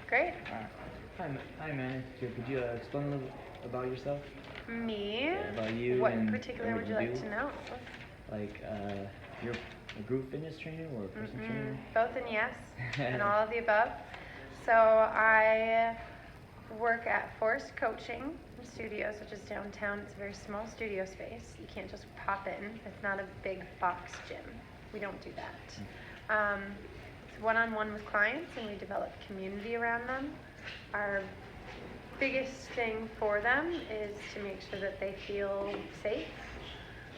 Great. Hi, man. Could you explain a little about yourself? Me? Yeah, about you What in and particular what would you you like do. to know? Like, you're a group fitness trainer or a personal trainer? Both and yes, and all of the above. So I work at Forest Coaching Studios, which is downtown. It's a very small studio space. You can't just pop in. It's not a big box gym. We don't do that. It's one-on-one with clients, and we develop community around them. Our biggest thing for them is to make sure that they feel safe,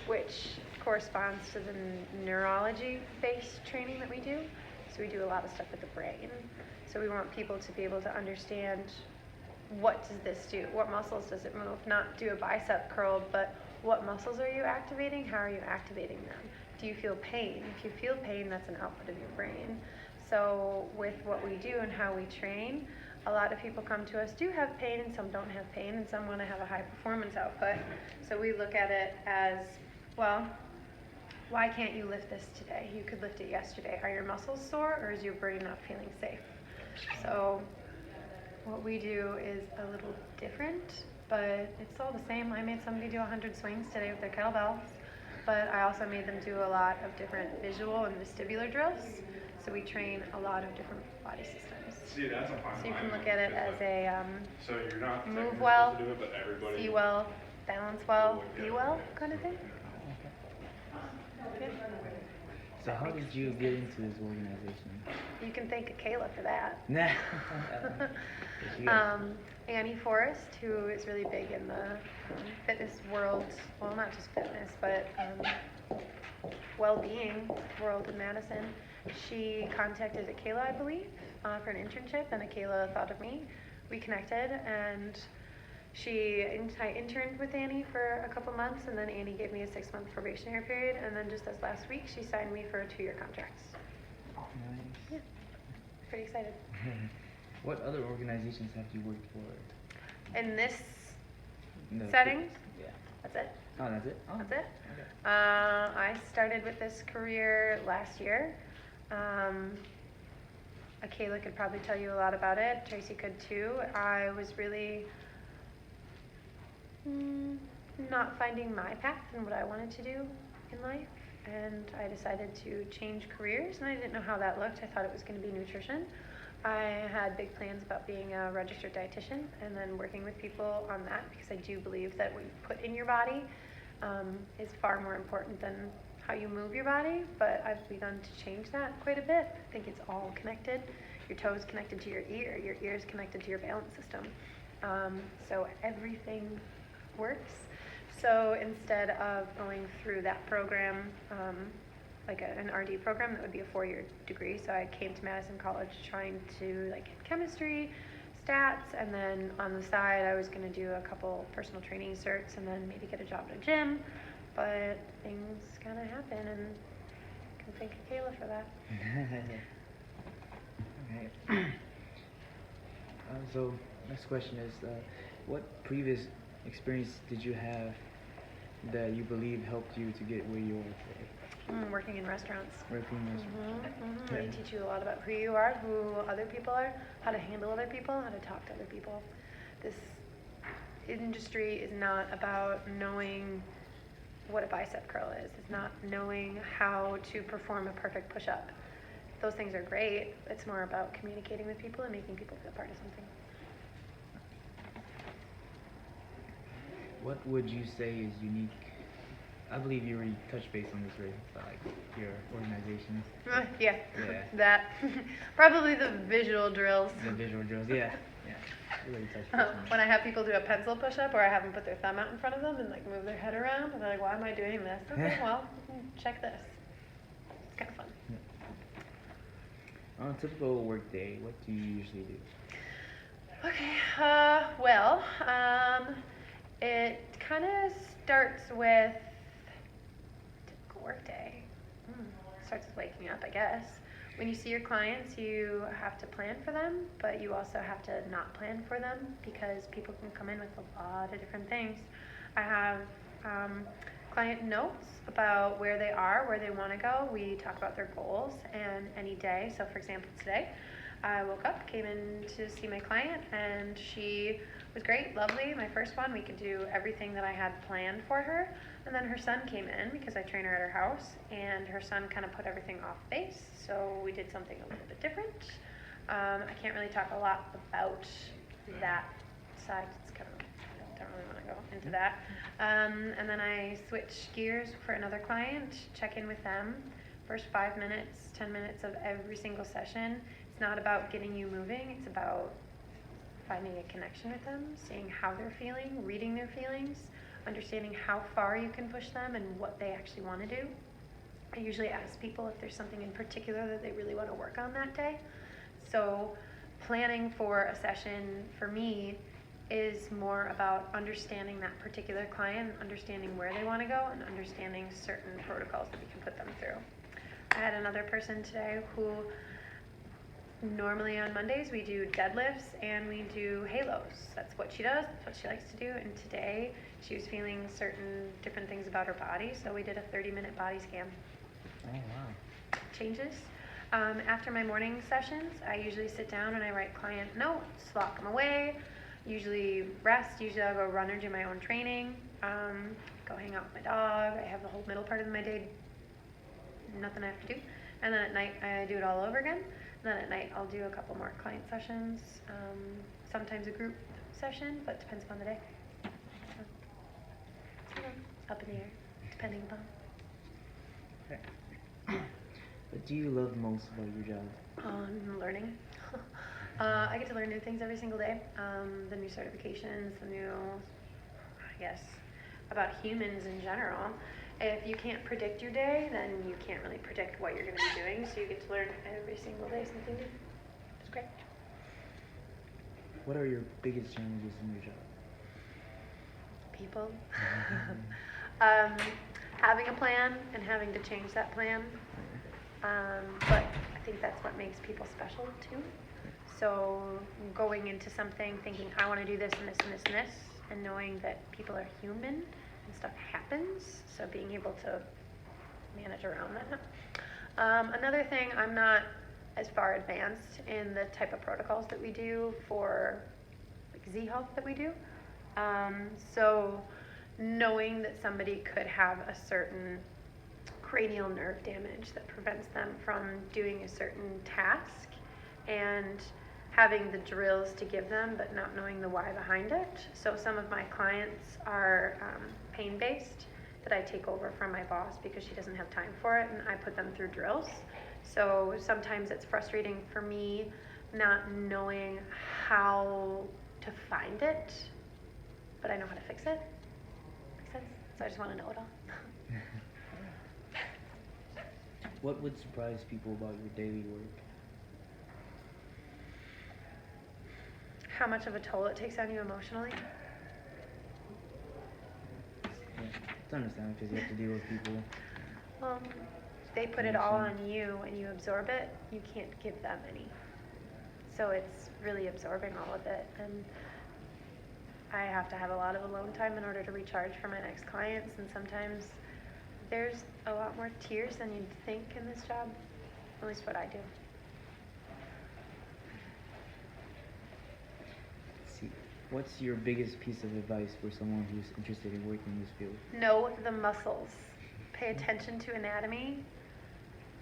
which corresponds to the neurology-based training that we do. So we do a lot of stuff with the brain. So we want people to be able to understand, what does this do? What muscles does it move? Not do a bicep curl, but what muscles are you activating? How are you activating them? Do you feel pain? If you feel pain, that's an output of your brain. So with what we do and how we train, a lot of people come to us do have pain, and some don't have pain, and some want to have a high performance output. So we look at it as, well, why can't you lift this today? You could lift it yesterday. Are your muscles sore, or is your brain not feeling safe? So what we do is a little different, but it's all the same. I made somebody do 100 swings today with their kettlebells, but I also made them do a lot of different visual and vestibular drills. So we train a lot of different body systems. See, that's a fine So you line, can look at it as a so you're not move technically well, supposed to do it, but everybody see well, balance well, will be get well it. kind of thing. Yeah. So how did you get into this organization? You can thank Kayla for that. Nah. You guys- Annie Forrest, who is really big in the fitness world, well, not just fitness, but well-being world in Madison. She contacted Kayla, I believe, for an internship, and Kayla thought of me. We connected, and I interned with Annie for a couple months, and then Annie gave me a 6-month probationary period, and then just as last week, she signed me for a 2-year contract. Nice. Yeah, pretty excited. What other organizations have you worked for? In this No, setting, Yeah. that's it. Oh, that's it? Oh, That's it. Okay. I started with this career last year. Kayla could probably tell you a lot about it. Tracy could too. I was really not finding my path and what I wanted to do in life, and I decided to change careers, and I didn't know how that looked. I thought it was going to be nutrition. I had big plans about being a registered dietitian and then working with people on that, because I do believe that what you put in your body is far more important than how you move your body, but I've begun to change that quite a bit. I think it's all connected. Your toes connected to your ear is connected to your balance system. So everything works. So instead of going through that program, like an RD program that would be a 4-year degree, so I came to Madison College trying to get chemistry, stats, and then on the side I was going to do a couple personal training certs and then maybe get a job in a gym, but things kind of happen, and I can thank Kayla for that. Okay. So next question is, what previous experience did you have that you believe helped you to get where you are today? Working in restaurants. Working in restaurants. They teach you a lot about who you are, who other people are, how to handle other people, how to talk to other people. This industry is not about knowing what a bicep curl is. It's not knowing how to perform a perfect push-up. Those things are great. It's more about communicating with people and making people feel part of something. What would you say is unique? I believe you already touched base on this already, but your organizations. Yeah. Yeah. That. Probably the visual drills. The visual drills, yeah. You already touched base on When that. I have people do a pencil push-up, or I have them put their thumb out in front of them and move their head around, and they're like, "Why am I doing this?" Okay, well, check this. It's kind of fun. On a typical work day, what do you usually do? Okay. It kind of starts with typical work day. Starts with waking up, I guess. When you see your clients, you have to plan for them, but you also have to not plan for them, because people can come in with a lot of different things. I have client notes about where they are, where they want to go. We talk about their goals, and any day. So for example, today, I woke up, came in to see my client, and she was great, lovely. My first one, we could do everything that I had planned for her. And then her son came in because I train her at her house, and her son kind of put everything off base. So we did something a little bit different. I can't really talk a lot about that side. It's kind of, I don't really want to go into that. And then I switch gears for another client, check in with them. First 5 minutes, 10 minutes of every single session. It's not about getting you moving, it's about finding a connection with them, seeing how they're feeling, reading their feelings, understanding how far you can push them and what they actually want to do. I usually ask people if there's something in particular that they really want to work on that day. So planning for a session for me is more about understanding that particular client, understanding where they want to go, and understanding certain protocols that we can put them through. I had another person today who normally on Mondays we do deadlifts and we do halos. That's what she does, that's what she likes to do. And today she was feeling certain different things about her body, so we did a 30-minute body scan. Oh, wow. Changes. After my morning sessions, I usually sit down and I write client notes, lock them away, usually rest, usually I'll go run or do my own training, go hang out with my dog. I have the whole middle part of my day, nothing I have to do. And then at night I do it all over again. And then at night I'll do a couple more client sessions, sometimes a group session, but it depends upon the day. So, up in the air, depending upon. Okay. What do you love most about your job? Learning. I get to learn new things every single day. The new certifications, the new, I guess, about humans in general. If you can't predict your day, then you can't really predict what you're going to be doing. So you get to learn every single day something new. It's great. What are your biggest challenges in your job? People. Having a plan and having to change that plan. But I think that's what makes people special too. So going into something thinking I want to do this and this and this and this, and knowing that people are human and stuff happens, so being able to manage around that. Another thing, I'm not as far advanced in the type of protocols that we do for like Z-Health that we do. So knowing that somebody could have a certain cranial nerve damage that prevents them from doing a certain task and having the drills to give them but not knowing the why behind it. So some of my clients are pain-based that I take over from my boss because she doesn't have time for it, and I put them through drills. So sometimes it's frustrating for me not knowing how to find it, but I know how to fix it. Makes sense? So I just want to know it all. What would surprise people about your daily work? How much of a toll it takes on you emotionally? Yeah, it's understandable because you have to deal with people. They put it all on you and you absorb it. You can't give them any. So it's really absorbing all of it. And I have to have a lot of alone time in order to recharge for my next clients. And sometimes there's a lot more tears than you'd think in this job, at least what I do. Let's see. What's your biggest piece of advice for someone who's interested in working in this field? Know the muscles. Pay attention to anatomy.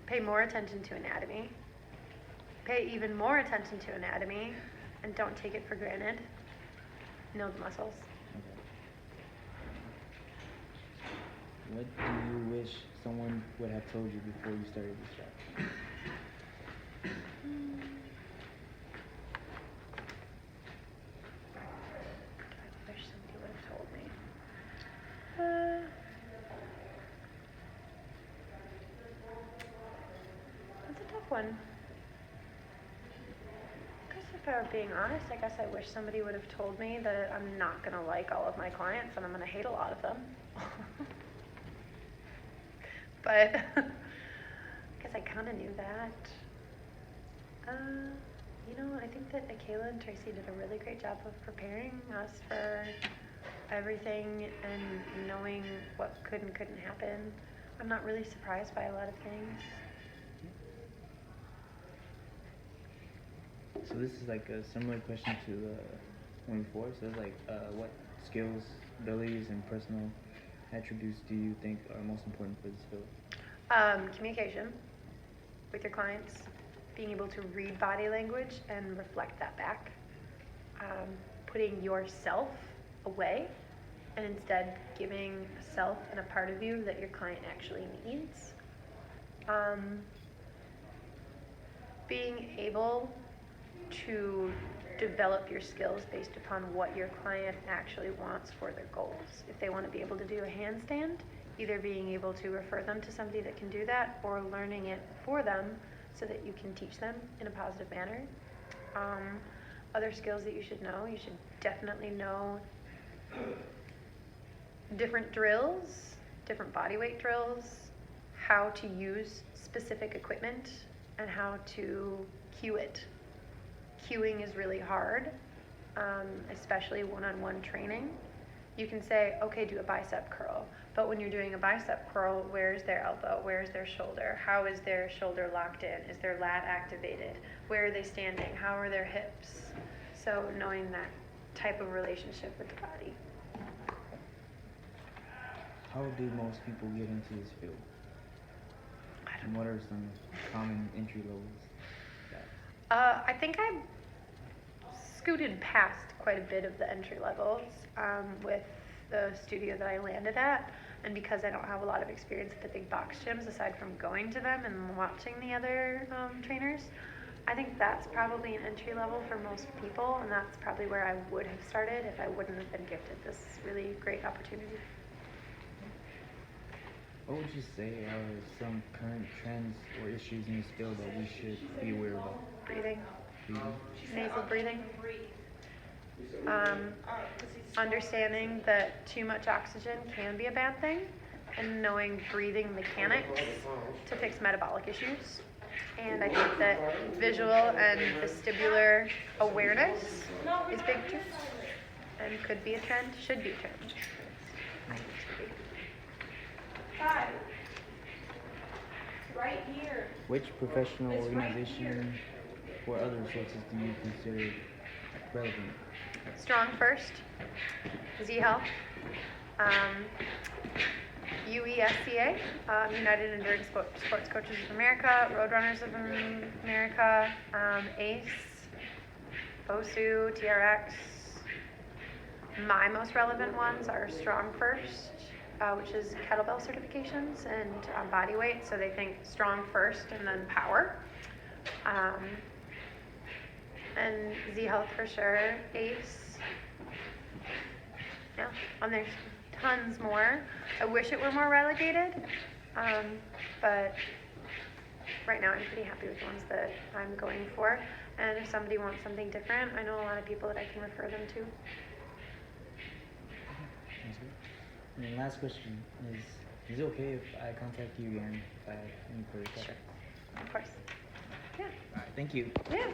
Pay more attention to anatomy. Pay even more attention to anatomy, and don't take it for granted. Know the muscles. Okay. What do you wish someone would have told you before you started this job? I wish somebody would have told me. That's a tough one. I guess if I were being honest, I guess I wish somebody would have told me that I'm not going to like all of my clients and I'm going to hate a lot of them. But I guess I kind of knew that. I think that Akela and Tracy did a really great job of preparing us for everything and knowing what could and couldn't happen. I'm not really surprised by a lot of things. So this is like a similar question to the one before. So it's like, what skills, abilities, and personal attributes do you think are most important for this field? Communication with your clients, being able to read body language and reflect that back, putting yourself away and instead giving a self and a part of you that your client actually needs. Being able to develop your skills based upon what your client actually wants for their goals. If they want to be able to do a handstand, either being able to refer them to somebody that can do that or learning it for them so that you can teach them in a positive manner. Other skills that you should definitely know different drills, different body weight drills, how to use specific equipment, and how to cue it. Cueing is really hard, especially one-on-one training. You can say, okay, do a bicep curl, but when you're doing a bicep curl, where's their elbow? Where's their shoulder? How is their shoulder locked in? Is their lat activated? Where are they standing? How are their hips? So knowing that type of relationship with the body. How do most people get into this field? And what are some common entry levels? I think I scooted past quite a bit of the entry levels with the studio that I landed at, and because I don't have a lot of experience at the big box gyms aside from going to them and watching the other trainers, I think that's probably an entry level for most people, and that's probably where I would have started if I wouldn't have been gifted this really great opportunity. What would you say are some current trends or issues in this field that we should be aware about? Breathing, Breathing? nasal breathing. Understanding that too much oxygen can be a bad thing, and knowing breathing mechanics to fix metabolic issues. And I think that visual and vestibular awareness is big too, and could be a trend, should be a trend. I think it should be. 5. Right here. Which professional organization or other sources do you consider relevant? Strong First, Z Health, UESCA, United Endurance Sports Coaches of America, Roadrunners of America, ACE, OSU, TRX. My most relevant ones are Strong First, which is kettlebell certifications and body weight, so they think strong first and then power. And Z Health for sure, ACE. Yeah, and there's tons more. I wish it were more relegated, but right now I'm pretty happy with the ones that I'm going for. And if somebody wants something different, I know a lot of people that I can refer them to. That's good. And the last question is it okay if I contact you again if I have any further questions? Of course. Yeah. All right, thank you. Yeah.